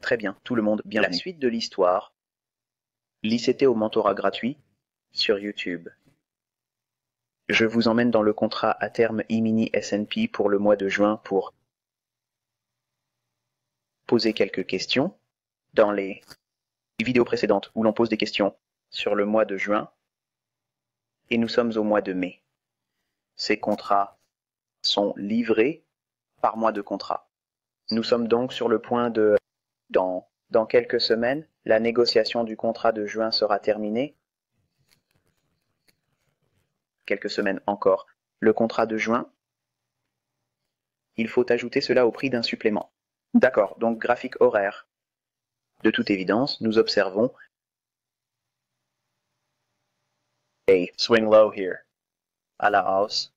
Très bien, tout le monde, bienvenue. La suite de l'histoire. L'ICT au mentorat gratuit sur YouTube. Je vous emmène dans le contrat à terme e-mini S&P pour le mois de juin pour poser quelques questions. Dans les vidéos précédentes où l'on pose des questions sur le mois de juin et nous sommes au mois de mai. Ces contrats sont livrés par mois de contrat. Nous sommes donc sur le point de... Dans quelques semaines, la négociation du contrat de juin sera terminée. Quelques semaines encore. Le contrat de juin, il faut ajouter cela au prix d'un supplément. D'accord, donc graphique horaire. De toute évidence, nous observons a swing low here. À la hausse,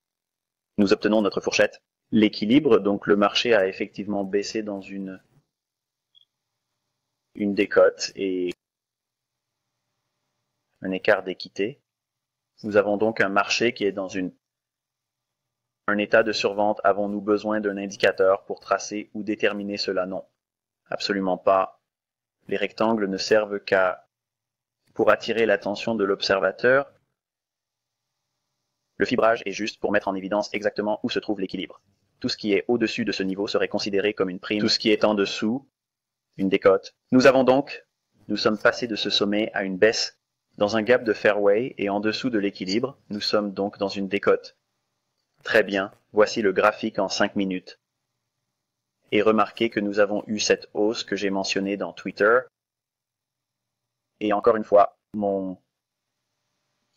nous obtenons notre fourchette. L'équilibre, donc le marché a effectivement baissé dans une décote et un écart d'équité. Nous avons donc un marché qui est dans un état de survente. Avons-nous besoin d'un indicateur pour tracer ou déterminer cela? Non, absolument pas. Les rectangles ne servent qu'à pour attirer l'attention de l'observateur. Le fibrage est juste pour mettre en évidence exactement où se trouve l'équilibre. Tout ce qui est au-dessus de ce niveau serait considéré comme une prime. Tout ce qui est en dessous, une décote. Nous sommes passés de ce sommet à une baisse dans un gap de fairway et en dessous de l'équilibre, nous sommes donc dans une décote. Très bien, voici le graphique en 5 minutes. Et remarquez que nous avons eu cette hausse que j'ai mentionnée dans Twitter. Et encore une fois, mon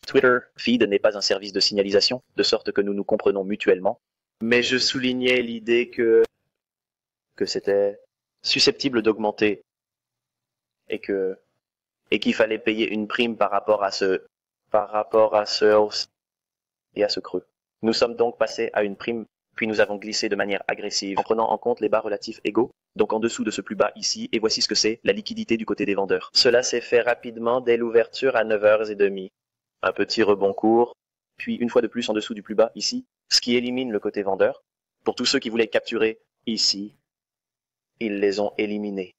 Twitter feed n'est pas un service de signalisation, de sorte que nous nous comprenons mutuellement. Mais je soulignais l'idée que c'était susceptible d'augmenter et qu'il fallait payer une prime par rapport à ce hausse et à ce creux. Nous sommes donc passés à une prime, puis nous avons glissé de manière agressive en prenant en compte les bas relatifs égaux, donc en dessous de ce plus bas ici, et voici ce que c'est, la liquidité du côté des vendeurs. Cela s'est fait rapidement dès l'ouverture à 9h30. Un petit rebond court, puis une fois de plus en dessous du plus bas ici, ce qui élimine le côté vendeur. Pour tous ceux qui voulaient capturer ici, ils les ont éliminés.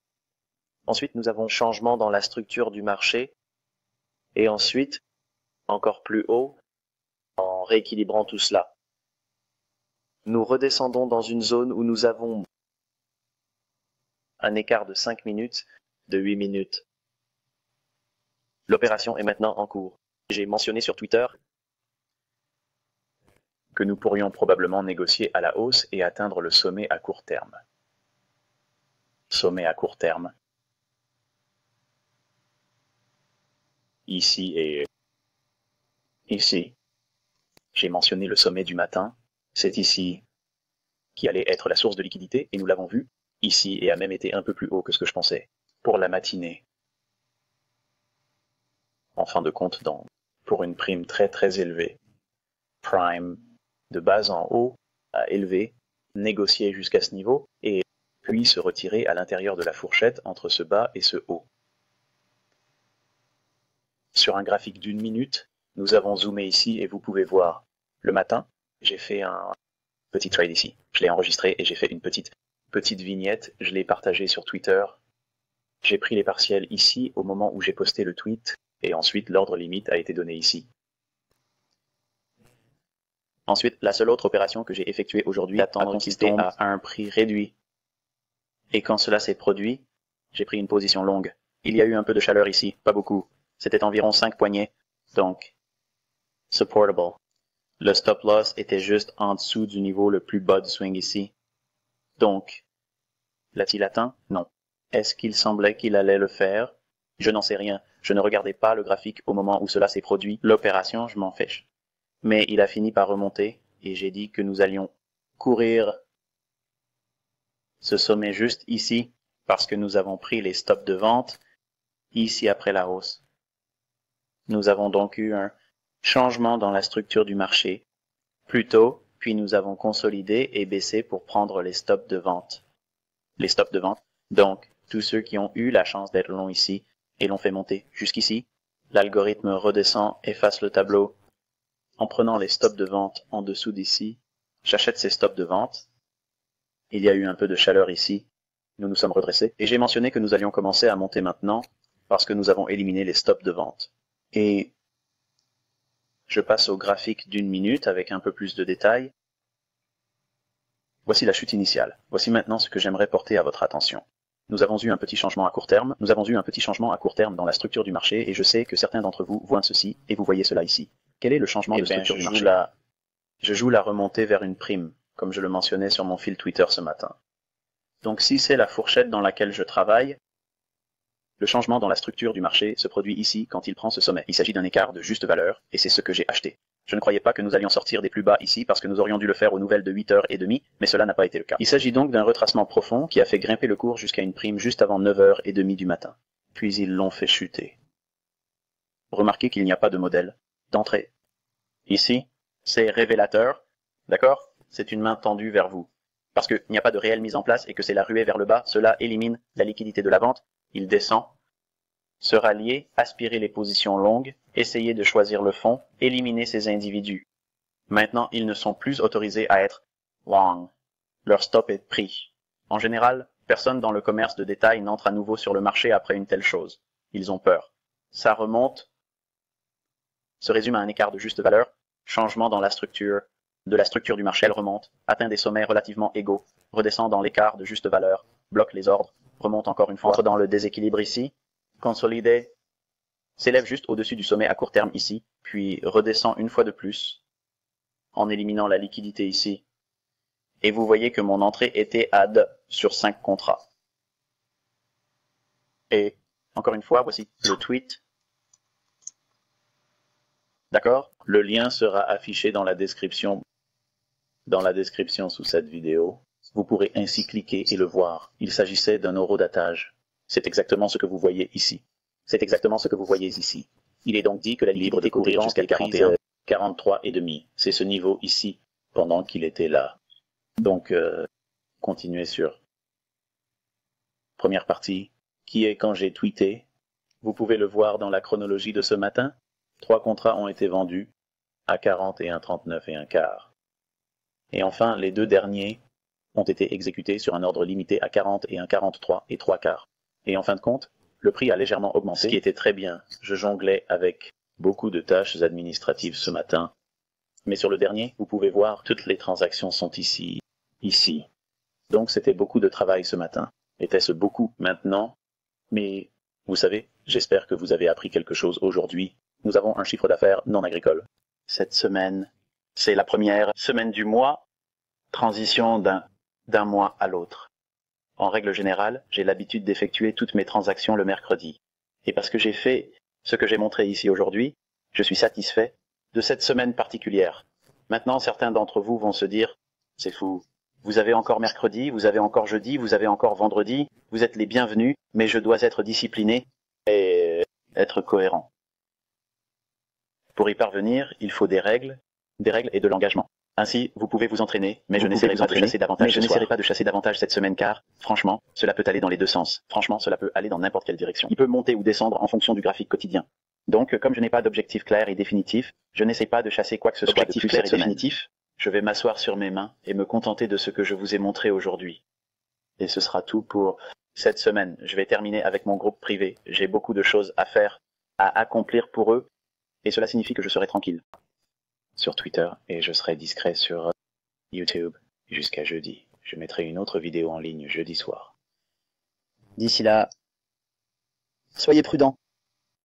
Ensuite, nous avons changement dans la structure du marché, et ensuite, encore plus haut, en rééquilibrant tout cela. Nous redescendons dans une zone où nous avons un écart de 5 minutes, de 8 minutes. L'opération est maintenant en cours. J'ai mentionné sur Twitter que nous pourrions probablement négocier à la hausse et atteindre le sommet à court terme. Sommet à court terme. Ici et ici. J'ai mentionné le sommet du matin. C'est ici qui allait être la source de liquidité et nous l'avons vu ici et a même été un peu plus haut que ce que je pensais. Pour la matinée. En fin de compte, pour une prime très très élevée. Prime de bas en haut à élevé, négocier jusqu'à ce niveau et puis se retirer à l'intérieur de la fourchette entre ce bas et ce haut. Sur un graphique d'une minute, nous avons zoomé ici et vous pouvez voir le matin, j'ai fait un petit trade ici. Je l'ai enregistré et j'ai fait une petite vignette, je l'ai partagé sur Twitter. J'ai pris les partiels ici au moment où j'ai posté le tweet et ensuite l'ordre limite a été donné ici. Ensuite, la seule autre opération que j'ai effectuée aujourd'hui a consisté à un prix réduit. Et quand cela s'est produit, j'ai pris une position longue. Il y a eu un peu de chaleur ici, pas beaucoup. C'était environ 5 poignées, donc supportable. Le stop loss était juste en dessous du niveau le plus bas du swing ici. Donc, l'a-t-il atteint? Non. Est-ce qu'il semblait qu'il allait le faire? Je n'en sais rien. Je ne regardais pas le graphique au moment où cela s'est produit. L'opération, je m'en fiche. Mais il a fini par remonter et j'ai dit que nous allions courir ce sommet juste ici parce que nous avons pris les stops de vente ici après la hausse. Nous avons donc eu un changement dans la structure du marché. Plus tôt, puis nous avons consolidé et baissé pour prendre les stops de vente. Les stops de vente, donc tous ceux qui ont eu la chance d'être longs ici et l'ont fait monter jusqu'ici, l'algorithme redescend, efface le tableau. En prenant les stops de vente en dessous d'ici, j'achète ces stops de vente. Il y a eu un peu de chaleur ici, nous nous sommes redressés, et j'ai mentionné que nous allions commencer à monter maintenant parce que nous avons éliminé les stops de vente. Et je passe au graphique d'une minute avec un peu plus de détails. Voici la chute initiale. Voici maintenant ce que j'aimerais porter à votre attention. Nous avons eu un petit changement à court terme. Nous avons eu un petit changement à court terme dans la structure du marché et je sais que certains d'entre vous voient ceci et vous voyez cela ici. Quel est le changement de structure du marché? Je joue la remontée vers une prime, comme je le mentionnais sur mon fil Twitter ce matin. Donc si c'est la fourchette dans laquelle je travaille, le changement dans la structure du marché se produit ici quand il prend ce sommet. Il s'agit d'un écart de juste valeur et c'est ce que j'ai acheté. Je ne croyais pas que nous allions sortir des plus bas ici parce que nous aurions dû le faire aux nouvelles de 8h30, mais cela n'a pas été le cas. Il s'agit donc d'un retracement profond qui a fait grimper le cours jusqu'à une prime juste avant 9h30 du matin. Puis ils l'ont fait chuter. Remarquez qu'il n'y a pas de modèle d'entrée. Ici, c'est révélateur, d'accord? C'est une main tendue vers vous. Parce qu'il n'y a pas de réelle mise en place et que c'est la ruée vers le bas, cela élimine la liquidité de la vente. Il descend, se rallier, aspirer les positions longues, essayer de choisir le fond, éliminer ces individus. Maintenant, ils ne sont plus autorisés à être long. Leur stop est pris. En général, personne dans le commerce de détail n'entre à nouveau sur le marché après une telle chose. Ils ont peur. Ça remonte, se résume à un écart de juste valeur, changement dans la structure, de la structure du marché, elle remonte, atteint des sommets relativement égaux, redescend dans l'écart de juste valeur, bloque les ordres, remonte encore une fois, entre dans le déséquilibre ici, consolidé, s'élève juste au-dessus du sommet à court terme ici, puis redescend une fois de plus, en éliminant la liquidité ici. Et vous voyez que mon entrée était ad sur 5 contrats. Et, encore une fois, voici le tweet. D'accord? Le lien sera affiché dans la description sous cette vidéo. Vous pourrez ainsi cliquer et le voir. Il s'agissait d'un horodatage. C'est exactement ce que vous voyez ici. C'est exactement ce que vous voyez ici. Il est donc dit que la libre découvrir jusqu'à 41, 43 et demi. C'est ce niveau ici, pendant qu'il était là. Donc, continuez sur première partie, qui est quand j'ai tweeté. Vous pouvez le voir dans la chronologie de ce matin. 3 contrats ont été vendus à 40 et 1,39 et un quart. Et enfin, les 2 derniers ont été exécutés sur un ordre limité à 40 et 1,43 et 3 quarts. Et en fin de compte, le prix a légèrement augmenté, ce qui était très bien. Je jonglais avec beaucoup de tâches administratives ce matin. Mais sur le dernier, vous pouvez voir, toutes les transactions sont ici. Donc c'était beaucoup de travail ce matin. Était-ce beaucoup maintenant? Mais, vous savez, j'espère que vous avez appris quelque chose aujourd'hui. Nous avons un chiffre d'affaires non agricole. Cette semaine, c'est la première semaine du mois, transition d'un mois à l'autre. En règle générale, j'ai l'habitude d'effectuer toutes mes transactions le mercredi. Et parce que j'ai fait ce que j'ai montré ici aujourd'hui, je suis satisfait de cette semaine particulière. Maintenant, certains d'entre vous vont se dire, c'est fou. Vous avez encore mercredi, vous avez encore jeudi, vous avez encore vendredi, vous êtes les bienvenus, mais je dois être discipliné et être cohérent. Pour y parvenir, il faut des règles et de l'engagement. Ainsi, vous pouvez vous entraîner, mais je n'essaierai pas de chasser davantage cette semaine car, franchement, cela peut aller dans les deux sens. Franchement, cela peut aller dans n'importe quelle direction. Il peut monter ou descendre en fonction du graphique quotidien. Donc, comme je n'ai pas d'objectif clair et définitif, je n'essaie pas de chasser quoi que ce soit de plus clair et définitif. Je vais m'asseoir sur mes mains et me contenter de ce que je vous ai montré aujourd'hui. Et ce sera tout pour cette semaine. Je vais terminer avec mon groupe privé. J'ai beaucoup de choses à faire, à accomplir pour eux, et cela signifie que je serai tranquille sur Twitter et je serai discret sur YouTube jusqu'à jeudi. Je mettrai une autre vidéo en ligne jeudi soir. D'ici là, soyez prudents.